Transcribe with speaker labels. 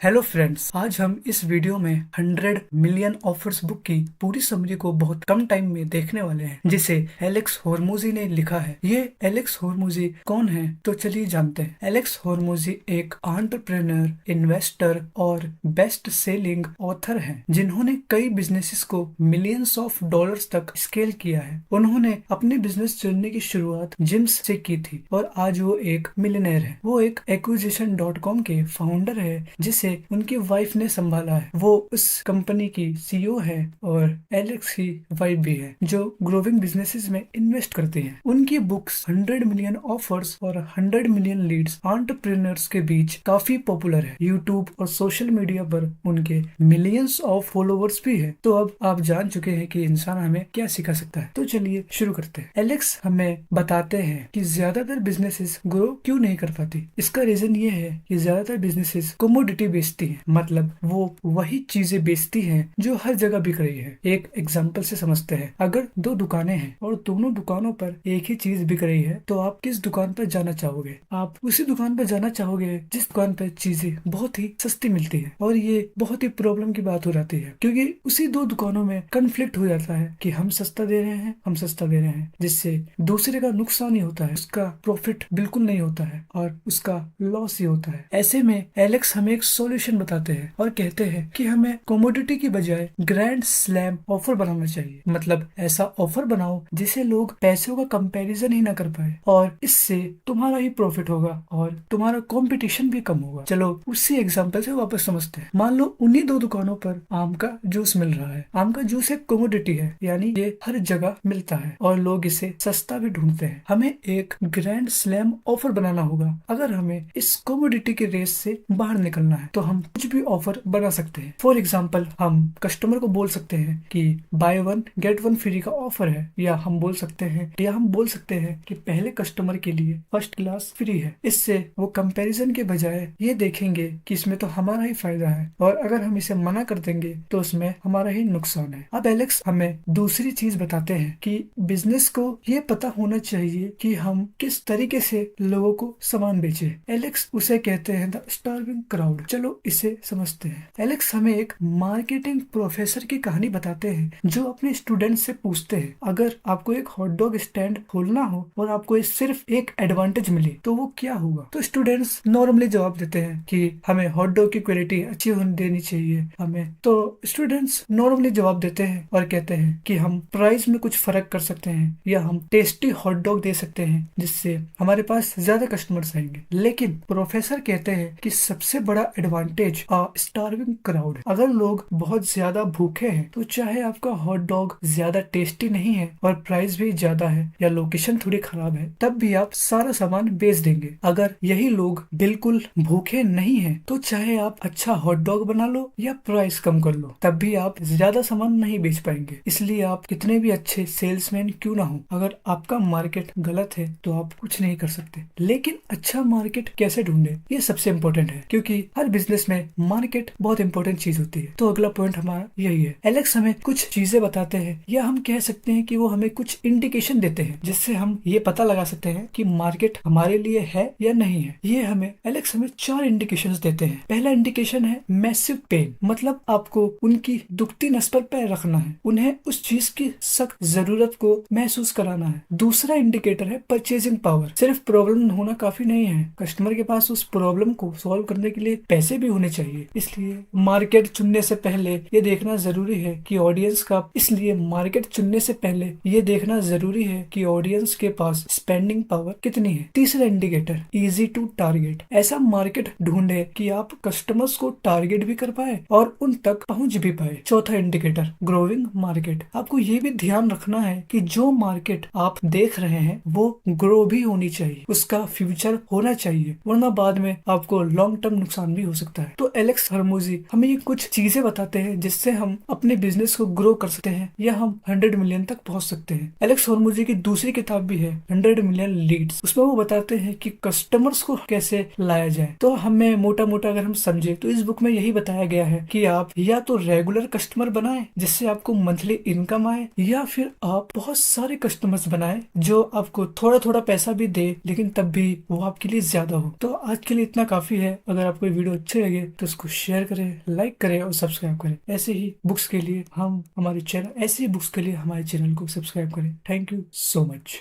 Speaker 1: Hello friends, आज हम इस वीडियो में 100 मिलियन ऑफर्स बुक की पूरी समरी को बहुत कम टाइम में देखने वाले हैं, जिसे एलेक्स होर्मुजी ने लिखा है। ये एलेक्स होर्मुजी कौन है, तो चलिए जानते हैं। एलेक्स होर्मुजी एक एंटरप्रेन्योर, इन्वेस्टर और बेस्ट सेलिंग ऑथर हैं, जिन्होंने कई बिजनेसेस को मिलियंस ऑफ डॉलर्स तक स्केल किया है। उन्होंने अपने बिजनेस जर्नी की शुरुआत जिम्स से की थी और आज वो एक मिलियनेयर है। वो एक acquisition.com के फाउंडर है, जिसे उनकी वाइफ ने संभाला है। वो उस कंपनी की सीईओ है और एलेक्स की वाइफ भी है, जो ग्रोविंग बिजनेसेस में इन्वेस्ट करती हैं। उनकी बुक्स 100 मिलियन ऑफर्स और 100 मिलियन लीड्स एंटरप्रेन्योर्स के बीच काफी पॉपुलर है। यूट्यूब और सोशल मीडिया पर उनके मिलियंस ऑफ फॉलोअर्स भी है। तो अब आप जान चुके हैं कि इंसान हमें क्या सिखा सकता है, तो चलिए शुरू करते हैं। एलेक्स हमें बताते हैं कि ज्यादातर बिजनेसेस ग्रो क्यों नहीं कर पाती। इसका रीजन ये है कि ज्यादातर बिजनेसेस कमोडिटी बेचती है, मतलब वो वही चीजें बेचती हैं जो हर जगह बिक रही है। एक एग्जांपल से समझते हैं। अगर दो दुकानें हैं और दोनों दुकानों पर एक ही चीज बिक रही है, तो आप किस दुकान पर जाना चाहोगे? आप उसी दुकान पर जाना चाहोगे जिस दुकान पर चीजें बहुत ही सस्ती मिलती है। और ये बहुत ही प्रॉब्लम की बात हो जाती है, क्योंकि उसी दो दुकानों में कन्फ्लिक्ट हो जाता है कि हम सस्ता दे रहे हैं, हम सस्ता दे रहे हैं, जिससे दूसरे का नुकसान ही होता है, उसका प्रॉफिट बिल्कुल नहीं होता है और उसका लॉस ही होता है। ऐसे में एलेक्स हमें एक सॉल्यूशन बताते हैं और कहते हैं कि हमें कमोडिटी की बजाय ग्रैंड स्लैम ऑफर बनाना चाहिए। मतलब ऐसा ऑफर बनाओ जिसे लोग पैसों का कंपैरिजन ही ना कर पाए, और इससे तुम्हारा ही प्रॉफिट होगा और तुम्हारा कंपटीशन भी कम होगा। चलो उसी एग्जांपल से वापस समझते हैं। मान लो उन्हीं दो दुकानों पर आम का जूस मिल रहा है। आम का जूस एक कमोडिटी है, यानी ये हर जगह मिलता है और लोग इसे सस्ता भी ढूंढते हैं। हमें एक ग्रैंड स्लैम ऑफर बनाना होगा। अगर हमें इस कमोडिटी के रेस से बाहर निकलना है तो हम कुछ भी ऑफर बना सकते हैं। फॉर एग्जाम्पल, हम कस्टमर को बोल सकते हैं कि by one get one free का ऑफर है, या हम बोल सकते हैं कि पहले कस्टमर के लिए फर्स्ट क्लास फ्री है। इससे वो कंपैरिजन के बजाय ये देखेंगे कि इसमें तो हमारा ही फायदा है, और अगर हम इसे मना कर देंगे तो उसमें हमारा ही नुकसान है। अब एलेक्स हमें दूसरी चीज बताते हैं कि बिजनेस को ये पता होना चाहिए कि हम किस तरीके से लोगों को सामान बेचे। एलेक्स उसे कहते हैं द स्टार्विंग क्राउड। चलो इसे समझते हैं। एलेक्स हमें एक मार्केटिंग प्रोफेसर की कहानी बताते हैं, जो अपने स्टूडेंट से पूछते हैं, अगर आपको एक हॉट डॉग स्टैंड खोलना हो और आपको सिर्फ एक एडवांटेज मिले तो वो क्या होगा? तो स्टूडेंट्स नॉर्मली जवाब देते हैं कि हमें हॉट डॉग की क्वालिटी अच्छी होनी देनी चाहिए हमें। तो स्टूडेंट्स नॉर्मली जवाब देते हैं और कहते हैं कि हम प्राइस में कुछ फर्क कर सकते हैं, या हम टेस्टी हॉट डॉग दे सकते हैं जिससे हमारे पास ज्यादा कस्टमर्स आएंगे। लेकिन प्रोफेसर कहते हैं कि सबसे बड़ा एडवांटेज स्टार्विंग क्राउड। अगर लोग बहुत ज्यादा भूखे हैं तो चाहे आपका हॉट डॉग ज्यादा टेस्टी नहीं है और प्राइस भी ज्यादा है या लोकेशन थोड़ी खराब है, तब भी आप सारा सामान बेच देंगे। अगर यही लोग बिल्कुल भूखे नहीं है तो चाहे आप अच्छा हॉट डॉग बना लो या प्राइस कम कर लो, तब भी आप ज्यादा सामान नहीं बेच पाएंगे। इसलिए आप कितने भी अच्छे सेल्समैन क्यों ना हो, अगर आपका मार्केट गलत है तो आप कुछ नहीं कर सकते। लेकिन अच्छा मार्केट कैसे ढूंढे, ये सबसे इम्पोर्टेंट है, क्योंकि हर बिजनेस में मार्केट बहुत इंपॉर्टेंट चीज होती है। तो अगला पॉइंट हमारा यही है। एलेक्स हमें कुछ चीजें बताते हैं, या हम कह सकते हैं कि वो हमें कुछ इंडिकेशन देते हैं, जिससे हम ये पता लगा सकते हैं कि मार्केट हमारे लिए है या नहीं है। ये एलेक्स हमें 4 इंडिकेशंस देते हैं। पहला इंडिकेशन है मैसिव पेन, मतलब आपको उनकी दुखती नस पर पैर रखना है, उन्हें उस चीज की सख्त जरूरत को महसूस कराना है। दूसरा इंडिकेटर है परचेजिंग पावर। सिर्फ प्रॉब्लम होना काफी नहीं है, कस्टमर के पास उस प्रॉब्लम को सॉल्व करने के लिए पैसे भी होने चाहिए। इसलिए मार्केट चुनने से पहले ये देखना जरूरी है कि ऑडियंस के पास स्पेंडिंग पावर कितनी है। तीसरा इंडिकेटर इजी टू टारगेट। ऐसा मार्केट ढूंढे कि आप कस्टमर्स को टारगेट भी कर पाए और उन तक पहुंच भी पाए। चौथा इंडिकेटर ग्रोइंग मार्केट। आपको ये भी ध्यान रखना है कि जो मार्केट आप देख रहे हैं वो ग्रो भी होनी चाहिए, उसका फ्यूचर होना चाहिए, वरना बाद में आपको लॉन्ग टर्म नुकसान भी हो सकता है। तो एलेक्स होर्मुजी हमें ये कुछ चीजें बताते हैं जिससे हम अपने बिजनेस को ग्रो कर सकते हैं, या हम 100 मिलियन तक पहुंच सकते हैं। एलेक्स होर्मुजी की दूसरी किताब भी है 100 मिलियन लीड्स। उसमें वो बताते हैं कि कस्टमर्स को कैसे लाया जाए। तो हमें मोटा मोटा अगर हम समझे तो इस बुक में यही बताया गया है कि आप या तो रेगुलर कस्टमर बनाएं जिससे आपको मंथली इनकम आए, या फिर आप बहुत सारे कस्टमर्स बनाएं जो आपको थोड़ा थोड़ा पैसा भी दे, लेकिन तब भी वो आपके लिए ज्यादा हो। तो आज के लिए इतना काफी है। अगर आपको वीडियो अच्छे लगे तो उसको शेयर करें, लाइक करें और सब्सक्राइब करें। ऐसे ही बुक्स के लिए हमारे चैनल को सब्सक्राइब करें। Thank you so much.